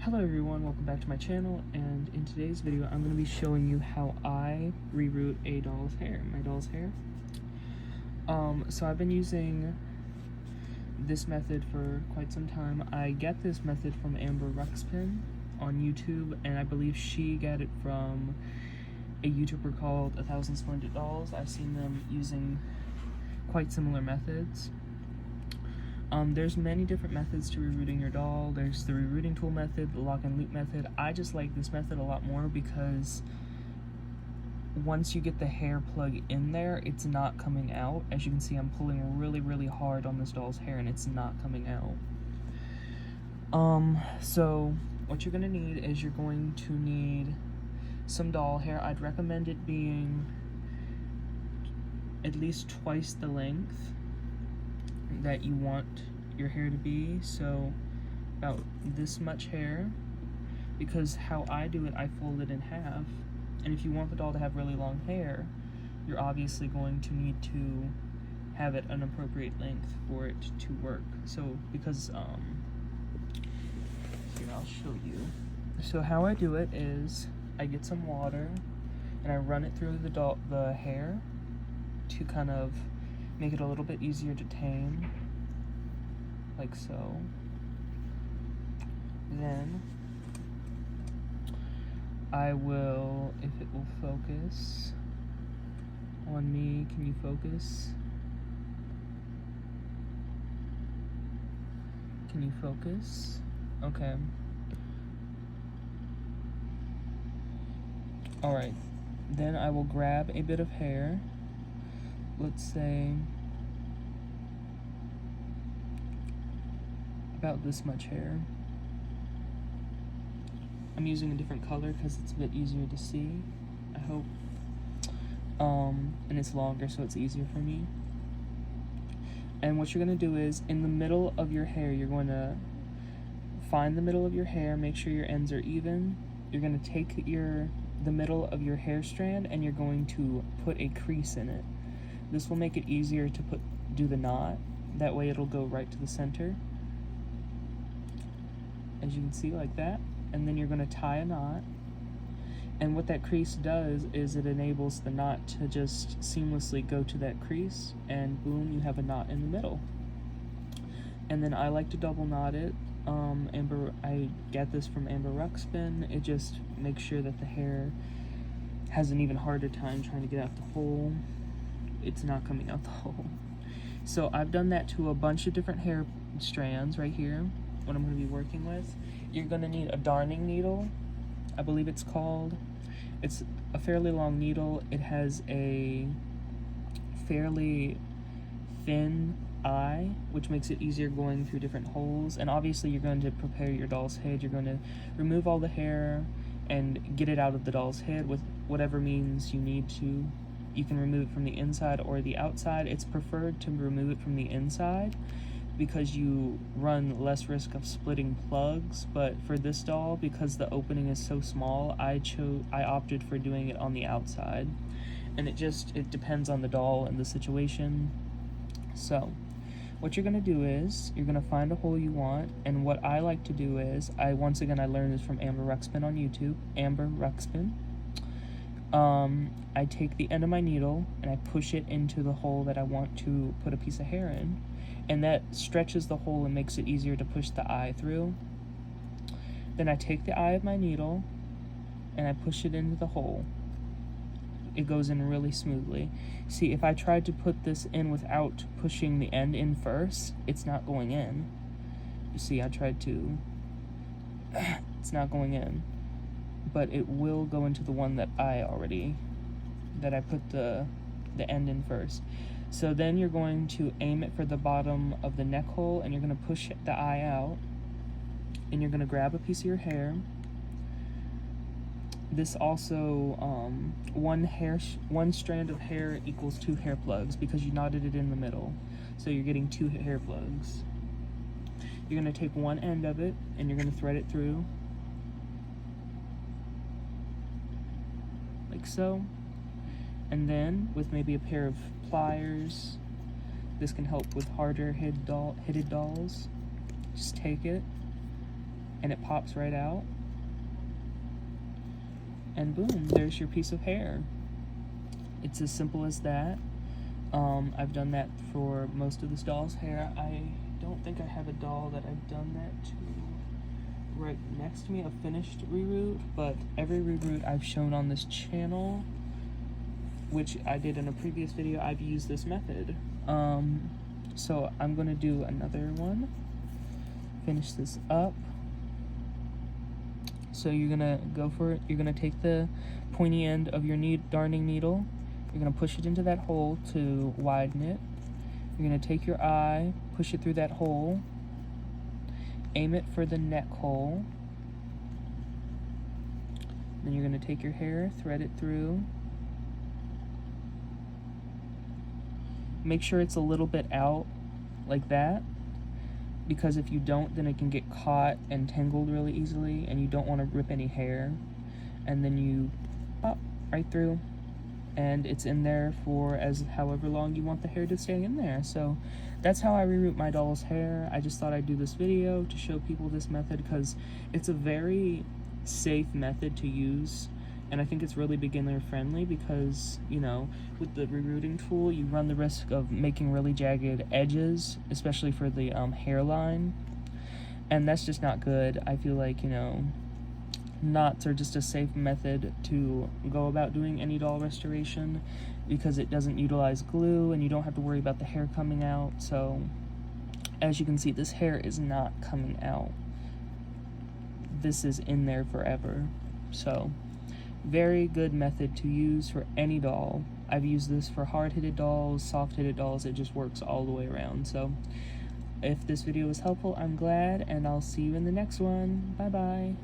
Hello everyone, welcome back to my channel, and in today's video I'm going to be showing you how I reroot a doll's hair, my doll's hair. So I've been using this method for quite some time. I get this method from amberruxpin on YouTube, and I believe she got it from a YouTuber called 1000 Splendid Dolls. I've seen them using quite similar methods. There's many different methods to rerooting your doll. There's the rerooting tool method, the lock and loop method. I just like this method a lot more because once you get the hair plug in there, it's not coming out. As you can see, I'm pulling really hard on this doll's hair and it's not coming out. So what you're gonna need is you're going to need some doll hair. I'd recommend it being at least twice the length that you want your hair to be, so about this much hair, because how I do it, I fold it in half, and if you want the doll to have really long hair, you're obviously going to need to have it an appropriate length for it to work. So because here, I'll show you. So how I do it is I get some water and I run it through the hair to kind of make it a little bit easier to tame, like so. Then I will, if it will focus on me, can you focus? Can you focus? Okay. Alright, then I will grab a bit of hair. Let's say about this much hair. I'm using a different color because it's a bit easier to see, I hope. And it's longer, so it's easier for me. And what you're gonna do is, in the middle of your hair, you're going to find the middle of your hair, make sure your ends are even. You're gonna take the middle of your hair strand and you're going to put a crease in it. This will make it easier to do the knot. That way it'll go right to the center. As you can see, like that. And then you're going to tie a knot. And what that crease does is it enables the knot to just seamlessly go to that crease, and boom, you have a knot in the middle. And then I like to double knot it. I get this from amberruxpin. It just makes sure that the hair has an even harder time trying to get out the hole. It's not coming out the hole. So I've done that to a bunch of different hair strands right here, what I'm going to be working with. You're going to need a darning needle, I believe it's called. It's a fairly long needle. It has a fairly thin eye, which makes it easier going through different holes. And obviously you're going to prepare your doll's head. You're going to remove all the hair and get it out of the doll's head with whatever means you need to. You can remove it from the inside or the outside. It's preferred to remove it from the inside because you run less risk of splitting plugs, but for this doll, because the opening is so small, I opted for doing it on the outside. And it depends on the doll and the situation. So what you're gonna do is you're gonna find a hole you want, and what I like to do is I learned this from amberruxpin on YouTube, amberruxpin. I take the end of my needle and I push it into the hole that I want to put a piece of hair in, and that stretches the hole and makes it easier to push the eye through. Then I take the eye of my needle and I push it into the hole. It goes in really smoothly. See, if I tried to put this in without pushing the end in first, it's not going in. You see, I tried to, it's not going in. But it will go into the one that I put the end in first. So then you're going to aim it for the bottom of the neck hole, and you're going to push the eye out, and you're going to grab a piece of your hair. This also, one strand of hair equals 2 hair plugs because you knotted it in the middle. So you're getting 2 hair plugs. You're going to take one end of it and you're going to thread it through, like so. And then with maybe a pair of pliers, this can help with harder headed dolls. Just take it and it pops right out. And boom, there's your piece of hair. It's as simple as that. I've done that for most of this doll's hair. I don't think I have a doll that I've done that to right next to me, a finished reroot, but every reroot I've shown on this channel, which I did in a previous video, I've used this method. So I'm gonna do another one, finish this up. So you're gonna go for it. You're gonna take the pointy end of your darning needle. You're gonna push it into that hole to widen it. You're gonna take your eye, push it through that hole, aim it for the neck hole. Then you're gonna take your hair, thread it through. Make sure it's a little bit out like that, because if you don't, then it can get caught and tangled really easily, and you don't want to rip any hair. And then you pop right through, and it's in there for as however long you want the hair to stay in there. So that's how I reroot my doll's hair. I just thought I'd do this video to show people this method because it's a very safe method to use, and I think it's really beginner friendly because, you know, with the rerooting tool you run the risk of making really jagged edges, especially for the hairline, and that's just not good. I feel like, you know, knots are just a safe method to go about doing any doll restoration because it doesn't utilize glue and you don't have to worry about the hair coming out. So as you can see, this hair is not coming out. This is in there forever. So very good method to use for any doll. I've used this for hard-hitted dolls, soft-hitted dolls. It just works all the way around. So if this video was helpful, I'm glad, and I'll see you in the next one. Bye bye.